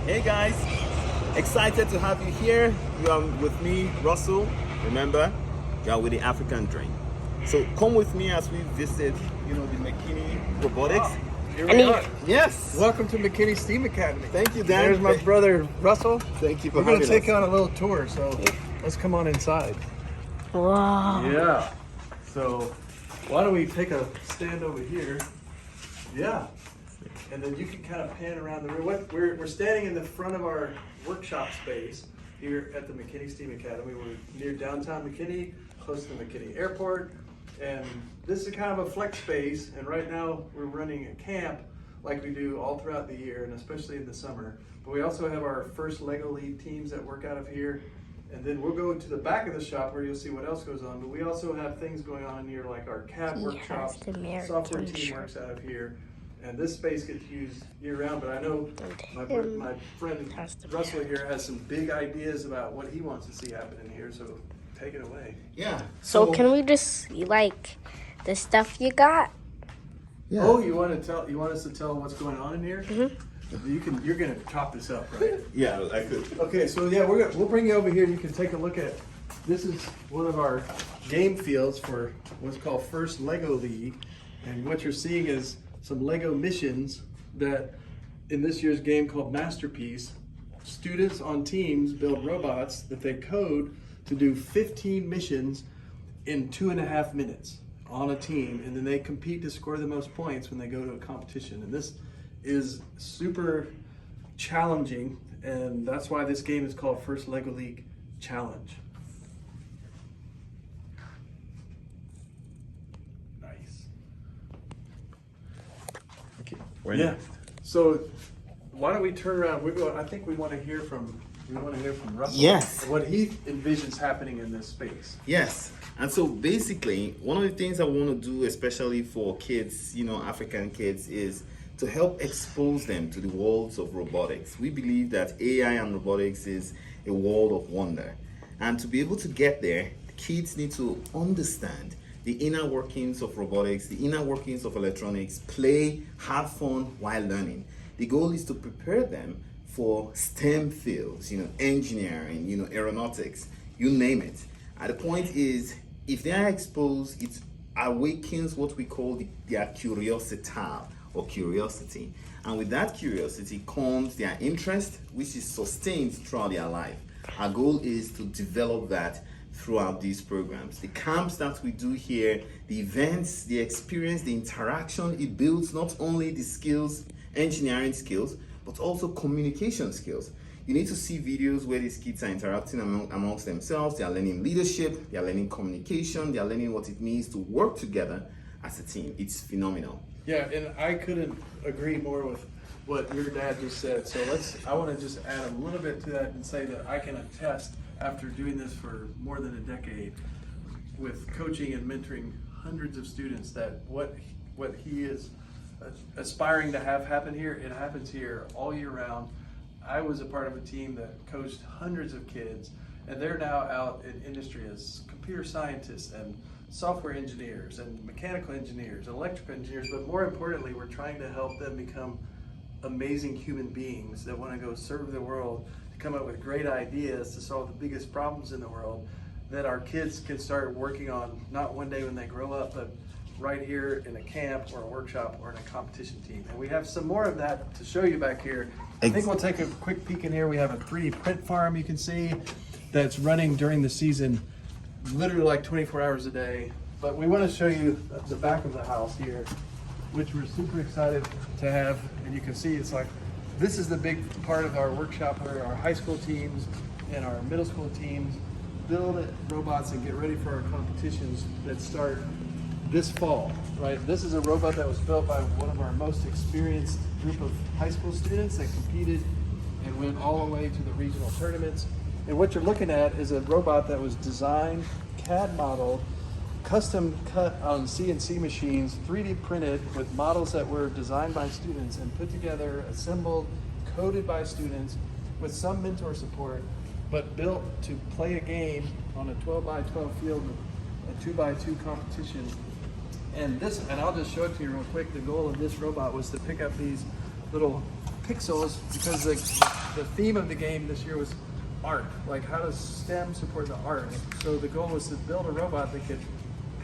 Hey guys, excited to have you here. You are with me, Russell. Remember, you are with the African Dream. So come with me as we visit, the McKinney Robotics. Here we are. Yes. Welcome to McKinney STEAM Academy. Thank you, Dan. There's my brother Russell. Thank you for We're going having to take us. on a little tour, so let's come on inside. Wow. Yeah. So why don't we take a stand over here? Yeah. And then you can kind of pan around the room. We're standing in the front of our workshop space here at the McKinney STEAM Academy. We're near downtown McKinney, close to the McKinney Airport. And this is kind of a flex space. And right now we're running a camp like we do all throughout the year, and especially in the summer. But we also have our first LEGO League teams that work out of here. And then we'll go to the back of the shop where you'll see what else goes on. But we also have things going on in here like our CAD workshop, software team works out of here. And this space gets used year round, but I know my friend Russell here has some big ideas about what he wants to see happen in here, so take it away. Yeah. So can we just see like the stuff you got? Yeah. Oh, you want us to tell what's going on in here? Mm-hmm. You're gonna chop this up, right? Yeah, I could. Okay, so yeah, we'll bring you over here. You can take a look at. This is one of our game fields for what's called First LEGO League, and what you're seeing is some LEGO missions that in this year's game called Masterpiece, students on teams build robots that they code to do 15 missions in 2.5 minutes on a team, and then they compete to score the most points when they go to a competition. And this is super challenging, and that's why this game is called First LEGO League Challenge. Nice. Yeah. So why don't we turn around? I think we want to hear from Russell. Yes. What he envisions happening in this space. Yes. And so basically, one of the things I want to do, especially for kids, African kids, is to help expose them to the worlds of robotics. We believe that AI and robotics is a world of wonder. And to be able to get there, kids need to understand the inner workings of robotics, the inner workings of electronics, play, have fun while learning. The goal is to prepare them for STEM fields, engineering, aeronautics, you name it. And the point is, if they are exposed, it awakens what we call their curiosity or curiosity. And with that curiosity comes their interest, which is sustained throughout their life. Our goal is to develop that throughout these programs. The camps that we do here, the events, the experience, the interaction, it builds not only the skills, engineering skills, but also communication skills. You need to see videos where these kids are interacting amongst themselves. They are learning leadership, they are learning communication, they are learning what it means to work together as a team. It's phenomenal. Yeah, and I couldn't agree more with what your dad just said. So I want to just add a little bit to that and say that I can attest, after doing this for more than a decade, with coaching and mentoring hundreds of students, that what he is aspiring to have happen here, it happens here all year round. I was a part of a team that coached hundreds of kids, and they're now out in industry as computer scientists and software engineers and mechanical engineers, electrical engineers, but more importantly, we're trying to help them become amazing human beings that want to go serve the world, to come up with great ideas to solve the biggest problems in the world, that our kids can start working on, not one day when they grow up, but right here in a camp or a workshop or in a competition team. And we have some more of that to show you back here. I think we'll take a quick peek in here. We have a 3D print farm you can see that's running during the season, literally like 24 hours a day. But we want to show you the back of the house here, which we're super excited to have. And you can see it's like, this is the big part of our workshop where our high school teams and our middle school teams build robots and get ready for our competitions that start this fall, right? This is a robot that was built by one of our most experienced group of high school students that competed and went all the way to the regional tournaments. And what you're looking at is a robot that was designed, CAD modeled, custom cut on CNC machines, 3D printed with models that were designed by students and put together, assembled, coded by students with some mentor support, but built to play a game on a 12 by 12 field, a 2 by 2 competition. And I'll just show it to you real quick. The goal of this robot was to pick up these little pixels because the theme of the game this year was art. Like, how does STEM support the art? So the goal was to build a robot that could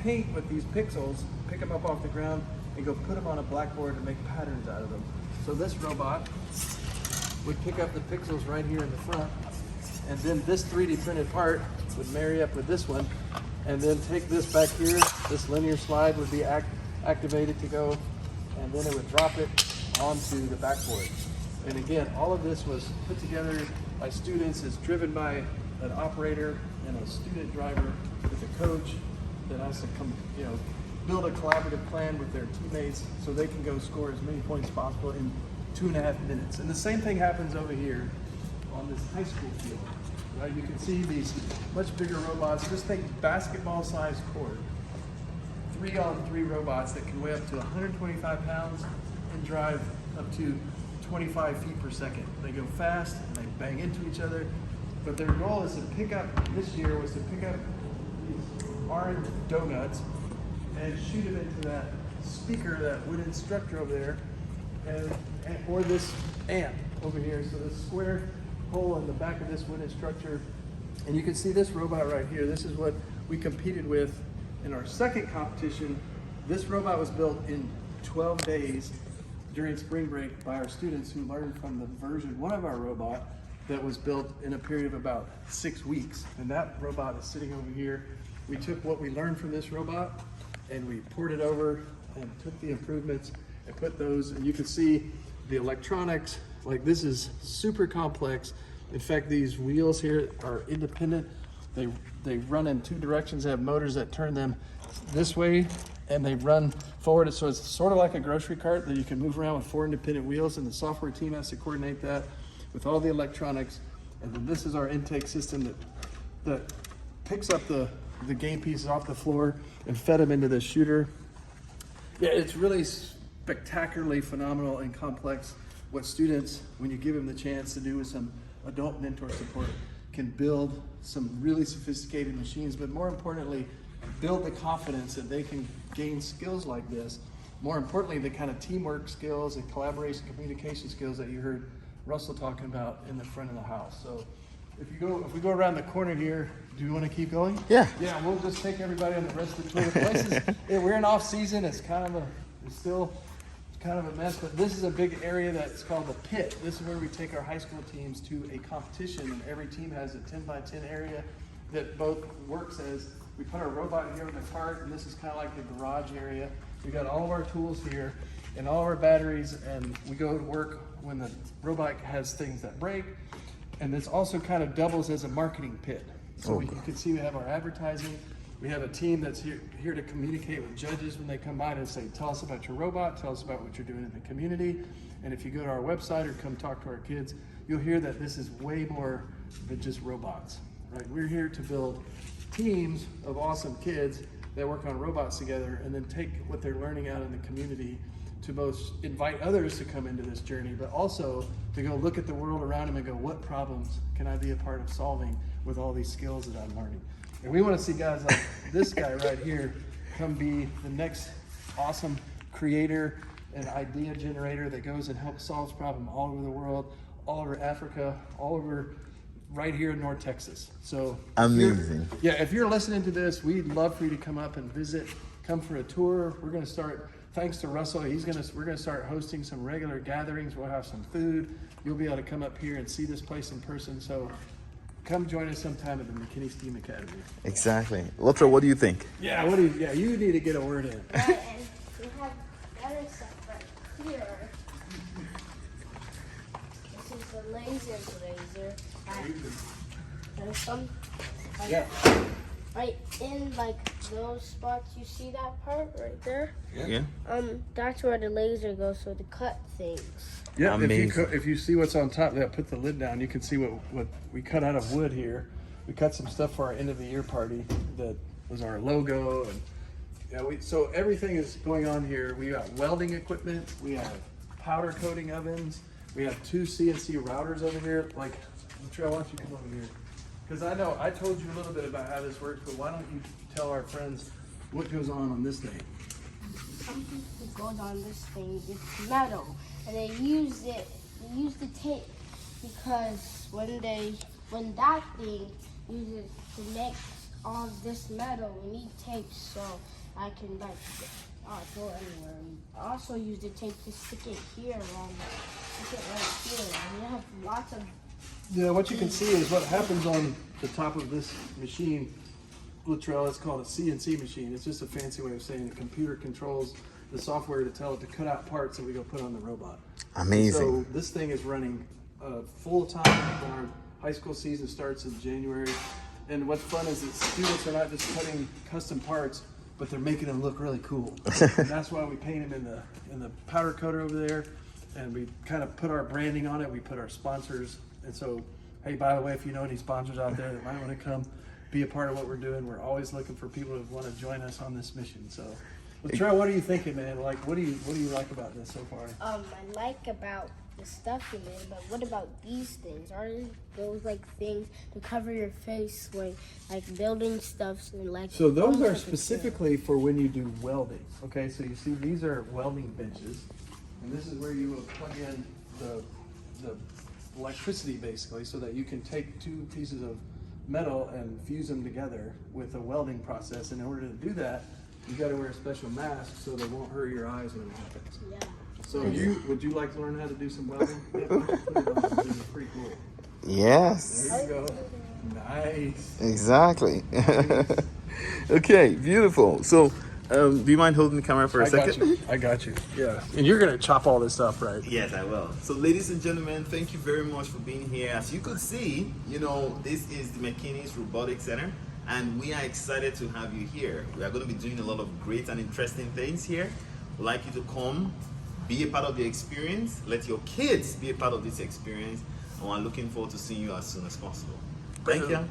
paint with these pixels, pick them up off the ground, and go put them on a blackboard and make patterns out of them. So this robot would pick up the pixels right here in the front, and then this 3D printed part would marry up with this one, and then take this back here. This linear slide would be activated to go, and then it would drop it onto the backboard. And again, all of this was put together by students. It's driven by an operator and a student driver with a coach that has to come, build a collaborative plan with their teammates so they can go score as many points as possible in 2.5 minutes. And the same thing happens over here on this high school field. Right? You can see these much bigger robots. Just think basketball-sized court. 3-on-3 robots that can weigh up to 125 pounds and drive up to 25 feet per second. They go fast and they bang into each other. But their goal is to pick up, this year was to pick up these orange donuts and shoot them into that speaker, that wood instructor over there, or this amp over here. So this square hole in the back of this wood instructor. And you can see this robot right here. This is what we competed with in our second competition. This robot was built in 12 days during spring break by our students who learned from the version 1 of our robot that was built in a period of about 6 weeks. And that robot is sitting over here. We took what we learned from this robot and we poured it over and took the improvements and put those, and you can see the electronics. Like, this is super complex. In fact, these wheels here are independent. They run in 2 directions. They have motors that turn them this way, and they run forward. So it's sort of like a grocery cart that you can move around with 4 independent wheels, and the software team has to coordinate that with all the electronics. And then this is our intake system that picks up the game pieces off the floor and fed them into the shooter. Yeah, it's really spectacularly phenomenal and complex what students, when you give them the chance to do with some adult mentor support, can build some really sophisticated machines, but more importantly, build the confidence that they can gain skills like this. More importantly, the kind of teamwork skills and collaboration, communication skills that you heard Russell talking about in the front of the house. So if we go around the corner here, do you want to keep going? Yeah. Yeah, we'll just take everybody on the rest of the tour. The place is, we're in off season. It's still kind of a mess, but this is a big area that's called the pit. This is where we take our high school teams to a competition, and every team has a 10x10 area that both works as, we put our robot here in the cart, and this is kind of like the garage area. We got all of our tools here and all of our batteries, and we go to work when the robot has things that break. And this also kind of doubles as a marketing pit. So you can see we have our advertising. We have a team that's here to communicate with judges when they come by and say, tell us about your robot, tell us about what you're doing in the community. And if you go to our website or come talk to our kids, you'll hear that this is way more than just robots, right? We're here to build teams of awesome kids that work on robots together and then take what they're learning out in the community to both invite others to come into this journey, but also to go look at the world around them and go, what problems can I be a part of solving with all these skills that I'm learning? And we want to see guys like this guy right here come be the next awesome creator and idea generator that goes and helps solve problems all over the world, all over Africa, all over right here in North Texas. So amazing. If you're listening to this, we'd love for you to come up and visit, come for a tour. We're going to start, thanks to Russell, we're going to start hosting some regular gatherings. We'll have some food. You'll be able to come up here and see this place in person. So come join us sometime at the McKinney STEAM Academy. Exactly. Walter, what do you think? Yeah, you need to get a word in. And we have other stuff right here. This is the laser. And some right in like those spots, you see that part right there? Yeah. That's where the laser goes, so to cut things. Yeah, amazing. if you see what's on top, put the lid down, you can see what we cut out of wood here. We cut some stuff for our end of the year party that was our logo, and so everything is going on here. We got welding equipment, we have powder coating ovens, we have 2 CNC routers over here. Like, Latrell, why don't you come over here? Because I know I told you a little bit about how this works, but why don't you tell our friends what goes on this thing? Something that goes on this thing, it's metal, and they use it we use the tape because when that thing uses to make all this metal, we need tape so I can like go anywhere. We also use the tape to stick it here stick it right here. And we have lots of Yeah, what you can see is what happens on the top of this machine. Latrell, it's called a CNC machine. It's just a fancy way of saying the computer controls the software to tell it to cut out parts that we go put on the robot. Amazing. So this thing is running full time. Our high school season starts in January. And what's fun is that students are not just cutting custom parts, but they're making them look really cool. And that's why we paint them in the powder coater over there. And we kind of put our branding on it. We put our sponsors. And so, hey, by the way, if you know any sponsors out there that might want to come be a part of what we're doing, we're always looking for people who want to join us on this mission. So, Latrell, what are you thinking, man? Like, what do you like about this so far? I like about the stuff you made, but what about these things? Are those like things to cover your face when like building stuff and like? So those are like specifically for when you do welding. Okay, so you see these are welding benches, and this is where you will plug in the electricity basically, so that you can take two pieces of metal and fuse them together with a welding process. And in order to do that, you got to wear a special mask so they won't hurt your eyes when it happens. Yeah. So would you like to learn how to do some welding? Yeah, put it on. It's pretty cool. Yes. There you go. Nice. Exactly. Okay, beautiful. So, do you mind holding the camera for a second? I got you. Yeah. And you're gonna chop all this up, right? Yes, I will. So, ladies and gentlemen, thank you very much for being here. As you could see, this is the McKinney's Robotics Center, and we are excited to have you here. We are going to be doing a lot of great and interesting things here. We'd like you to come, be a part of the experience, let your kids be a part of this experience, and we're looking forward to seeing you as soon as possible. Thank you.